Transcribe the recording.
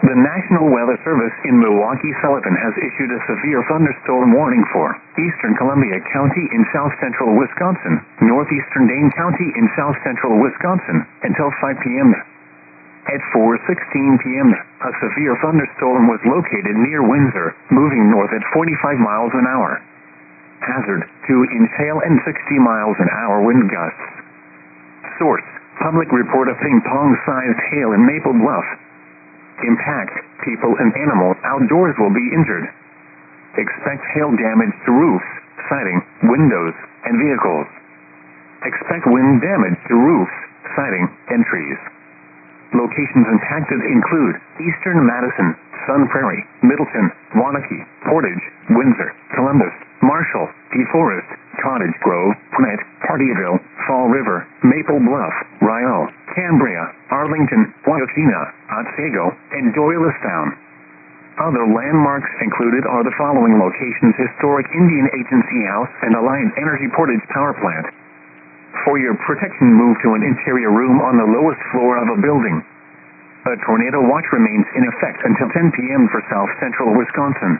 The National Weather Service in Milwaukee-Sullivan has issued a severe thunderstorm warning for eastern Columbia County in south-central Wisconsin, northeastern Dane County in south-central Wisconsin, until 5 p.m. At 4:16 p.m., a severe thunderstorm was located near Windsor, moving north at 45 miles an hour. Hazard, 2-inch hail and 60 miles an hour wind gusts. Source, public report of ping-pong-sized hail in Maple Bluff. Impact, people and animals outdoors will be injured. Expect hail damage to roofs, siding, windows, and vehicles. Expect wind damage to roofs, siding, and trees. Locations impacted include eastern Madison, Sun Prairie, Middleton, Waunakee, Portage, Windsor, Columbus, Marshall, DeForest, Cottage Grove, Gwinnett, Partyville, Fall River, Maple Bluff, Ryle, Cambria, Arlington, Waukeena, Otsego, and Doylestown. Other landmarks included are the following locations: Historic Indian Agency House and Alliance Energy Portage Power Plant. For your protection, move to an interior room on the lowest floor of a building. A tornado watch remains in effect until 10 p.m. for south-central Wisconsin.